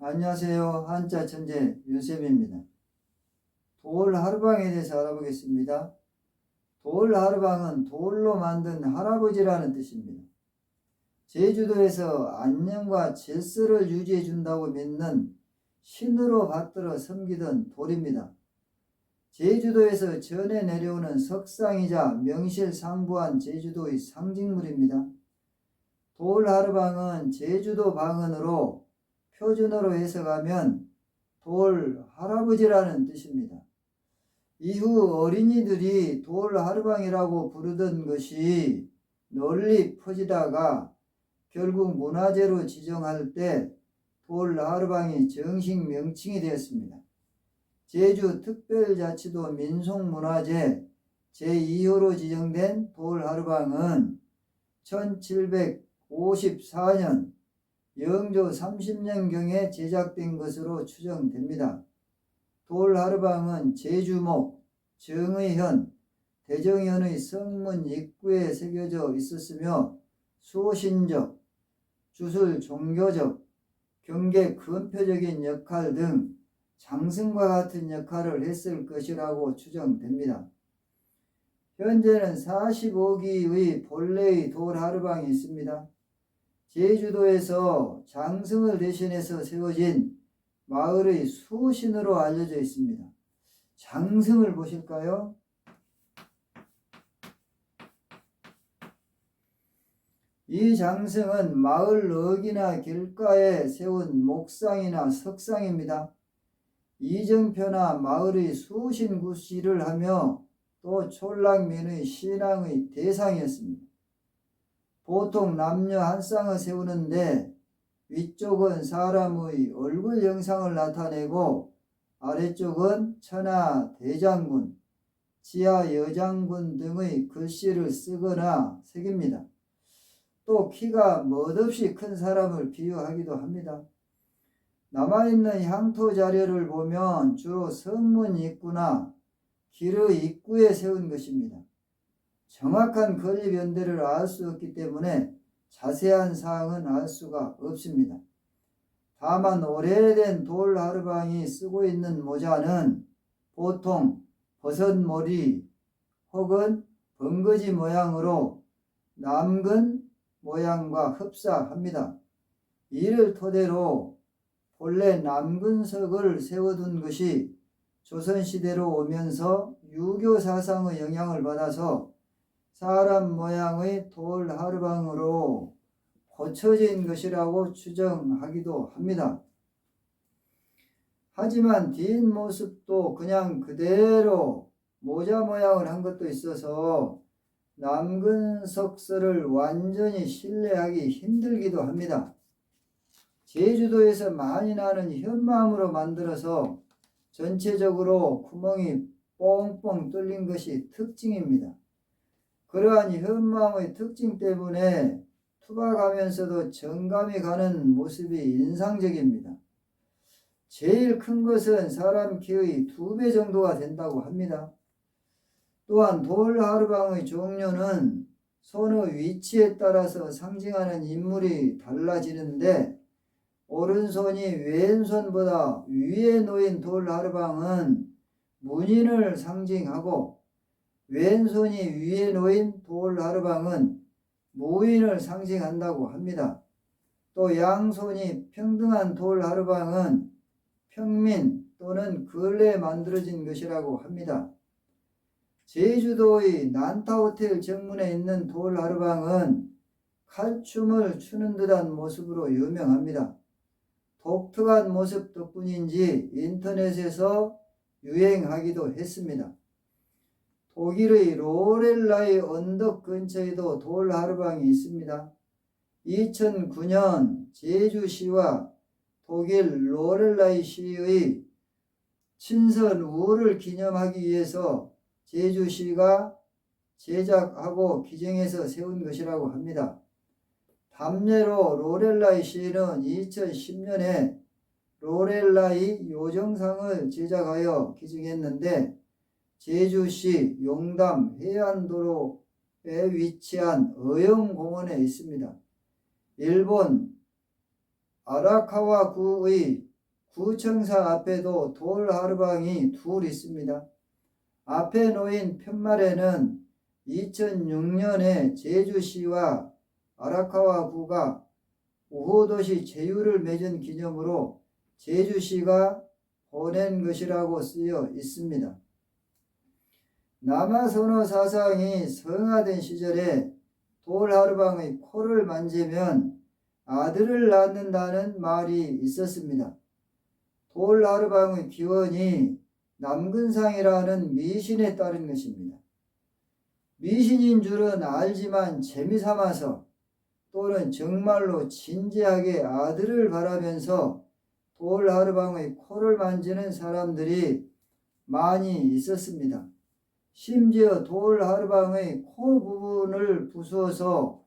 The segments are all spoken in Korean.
안녕하세요. 한자 천재 윤쌤입니다. 돌 하루방에 대해서 알아보겠습니다. 돌 하루방은 돌로 만든 할아버지라는 뜻입니다. 제주도에서 안녕과 질서를 유지해 준다고 믿는 신으로 받들어 섬기던 돌입니다. 제주도에서 전해 내려오는 석상이자 명실상부한 제주도의 상징물입니다. 돌 하루방은 제주도 방언으로 표준어로 해석하면 돌 할아버지라는 뜻입니다. 이후 어린이들이 돌 하루방이라고 부르던 것이 널리 퍼지다가 결국 문화재로 지정할 때 돌 하루방이 정식 명칭이 되었습니다. 제주 특별자치도 민속문화재 제2호로 지정된 돌 하루방은 1754년 영조 30년경에 제작된 것으로 추정됩니다. 돌 하루방은 제주목, 정의현, 대정현의 성문 입구에 새겨져 있었으며 수신적, 주술 종교적, 경계 근표적인 역할 등 장승과 같은 역할을 했을 것이라고 추정됩니다. 현재는 45기의 본래의 돌 하루방이 있습니다. 제주도에서 장승을 대신해서 세워진 마을의 수신으로 알려져 있습니다. 장승을 보실까요? 이 장승은 마을 럭이나 길가에 세운 목상이나 석상입니다. 이정표나 마을의 수신구시를 하며 또 촌락민의 신앙의 대상이었습니다. 보통 남녀 한 쌍을 세우는데 위쪽은 사람의 얼굴 형상을 나타내고 아래쪽은 천하 대장군, 지하 여장군 등의 글씨를 쓰거나 새깁니다. 또 키가 멋없이 큰 사람을 비유하기도 합니다. 남아있는 향토 자료를 보면 주로 성문 입구나 길의 입구에 세운 것입니다. 정확한 건립 연대를 알 수 없기 때문에 자세한 사항은 알 수가 없습니다. 다만 오래된 돌 하루방이 쓰고 있는 모자는 보통 버섯머리 혹은 번거지 모양으로 남근 모양과 흡사합니다. 이를 토대로 본래 남근석을 세워둔 것이 조선시대로 오면서 유교 사상의 영향을 받아서 사람 모양의 돌 하루방으로 고쳐진 것이라고 추정하기도 합니다. 하지만 뒷모습도 그냥 그대로 모자 모양을 한 것도 있어서 남근석설을 완전히 신뢰하기 힘들기도 합니다. 제주도에서 많이 나는 현마음으로 만들어서 전체적으로 구멍이 뻥뻥 뚫린 것이 특징입니다. 그러한 현마음의 특징 때문에 투박하면서도 정감이 가는 모습이 인상적입니다. 제일 큰 것은 사람 키의 2배 정도가 된다고 합니다. 또한 돌 하루방의 종류는 손의 위치에 따라서 상징하는 인물이 달라지는데 오른손이 왼손보다 위에 놓인 돌 하루방은 문인을 상징하고 왼손이 위에 놓인 돌 하루방은 무인을 상징한다고 합니다. 또 양손이 평등한 돌 하루방은 평민 또는 근래에 만들어진 것이라고 합니다. 제주도의 난타호텔 정문에 있는 돌 하루방은 칼춤을 추는 듯한 모습으로 유명합니다. 독특한 모습 덕분인지 인터넷에서 유행하기도 했습니다. 독일의 로렐라이 언덕 근처에도 돌 하루방이 있습니다. 2009년 제주시와 독일 로렐라이 시의 친선 우를 기념하기 위해서 제주시가 제작하고 기증해서 세운 것이라고 합니다. 담례로 로렐라이 시는 2010년에 로렐라이 요정상을 제작하여 기증했는데 제주시 용담 해안도로에 위치한 어영공원에 있습니다. 일본 아라카와구의 구청사 앞에도 돌 하루방이 둘 있습니다. 앞에 놓인 편말에는 2006년에 제주시와 아라카와구가 우호도시 제휴를 맺은 기념으로 제주시가 보낸 것이라고 쓰여 있습니다. 남아선호 사상이 성화된 시절에 돌하루방의 코를 만지면 아들을 낳는다는 말이 있었습니다. 돌하루방의 기원이 남근상이라는 미신에 따른 것입니다. 미신인 줄은 알지만 재미삼아서 또는 정말로 진지하게 아들을 바라면서 돌하루방의 코를 만지는 사람들이 많이 있었습니다. 심지어 돌하루방의 코 부분을 부수어서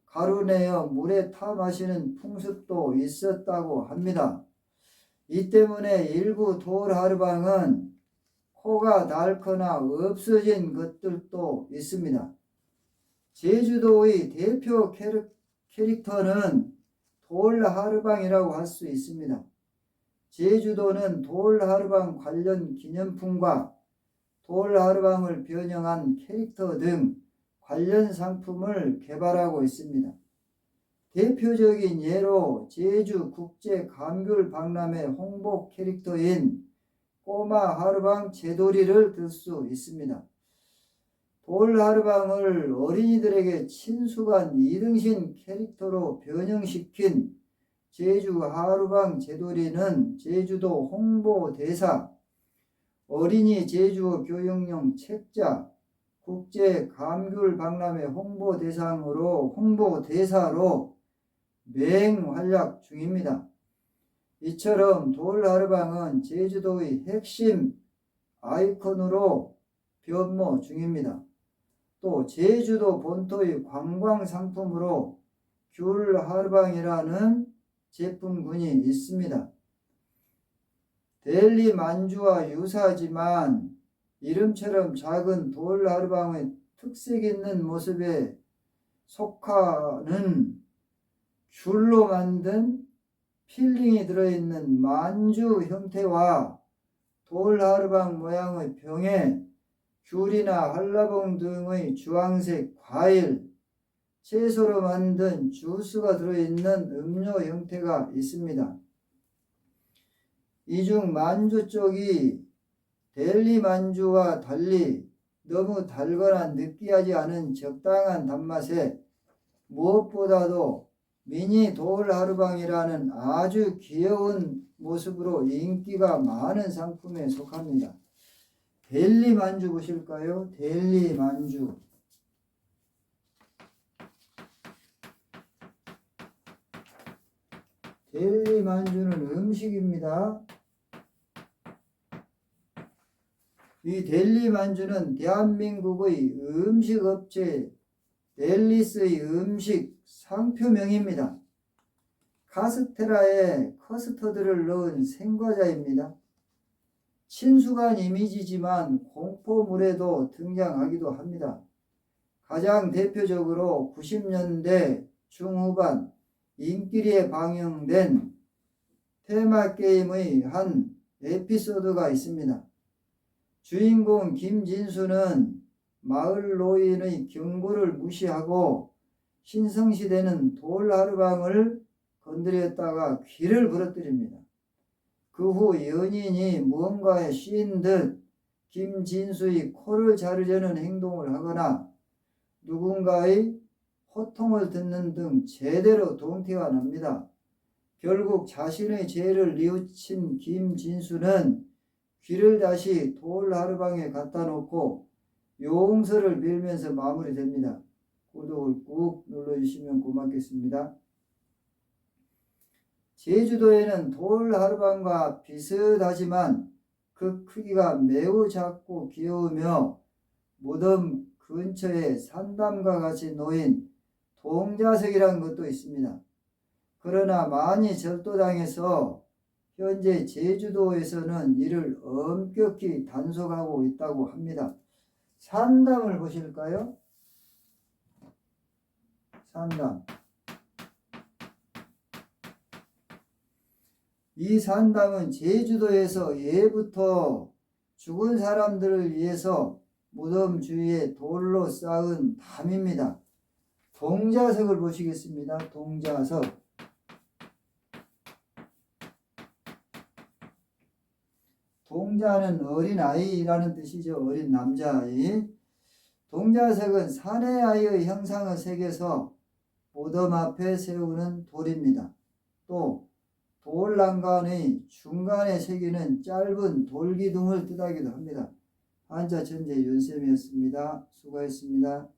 가루내어 물에 타 마시는 풍습도 있었다고 합니다. 이 때문에 일부 돌하루방은 코가 닳거나 없어진 것들도 있습니다. 제주도의 대표 캐릭터는 돌하루방이라고 할 수 있습니다. 제주도는 돌하루방 관련 기념품과 돌하루방을 변형한 캐릭터 등 관련 상품을 개발하고 있습니다. 대표적인 예로 제주 국제 감귤 박람회 홍보 캐릭터인 꼬마 하루방 제돌이를 들 수 있습니다. 돌하루방을 어린이들에게 친숙한 이등신 캐릭터로 변형시킨 제주 하루방 제돌이는 제주도 홍보대사, 어린이 제주어 교육용 책자, 국제 감귤 박람회 홍보대사로 맹활약 중입니다. 이처럼 돌하루방은 제주도의 핵심 아이콘으로 변모 중입니다. 또 제주도 본토의 관광 상품으로 귤하루방이라는 제품군이 있습니다. 델리 만주와 유사하지만 이름처럼 작은 돌하루방의 특색 있는 모습에 속하는 귤로 만든 필링이 들어있는 만주 형태와 돌하루방 모양의 병에 귤이나 한라봉 등의 주황색 과일, 채소로 만든 주스가 들어있는 음료 형태가 있습니다. 이 중 만주 쪽이 델리 만주와 달리 너무 달거나 느끼하지 않은 적당한 단맛에 무엇보다도 미니 돌하루방이라는 아주 귀여운 모습으로 인기가 많은 상품에 속합니다. 델리 만주 보실까요? 델리 만주. 델리 만주는 음식입니다. 이 델리 만주는 대한민국의 음식업체 델리스의 음식 상표명입니다. 카스테라에 커스터드를 넣은 생과자입니다. 친숙한 이미지지만 공포물에도 등장하기도 합니다. 가장 대표적으로 90년대 중후반 인기리에 방영된 테마게임의 한 에피소드가 있습니다. 주인공 김진수는 마을 노인의 경고를 무시하고 신성시대는 돌하루방을 건드렸다가 귀를 부러뜨립니다. 그 후 연인이 무언가에 씌인 듯 김진수의 코를 자르려는 행동을 하거나 누군가의 호통을 듣는 등 제대로 동태가 납니다. 결국 자신의 죄를 뉘우친 김진수는 귀를 다시 돌하루방에 갖다 놓고 용서를 빌면서 마무리됩니다. 구독을 꾹 눌러주시면 고맙겠습니다. 제주도에는 돌하루방과 비슷하지만 그 크기가 매우 작고 귀여우며 무덤 근처에 산담과 같이 놓인 동자석이라는 것도 있습니다. 그러나 많이 절도당해서 현재 제주도에서는 이를 엄격히 단속하고 있다고 합니다. 산담을 보실까요? 산담. 이 산담은 제주도에서 예부터 죽은 사람들을 위해서 무덤 주위에 돌로 쌓은 담입니다. 동자석을 보시겠습니다. 동자석. 동자는 어린아이라는 뜻이죠. 어린 남자아이. 동자석은 사내 아이의 형상을 새겨서 무덤 앞에 세우는 돌입니다. 또 돌난간의 중간에 새기는 짧은 돌기둥을 뜻하기도 합니다. 한자천재 윤쌤이었습니다. 수고했습니다.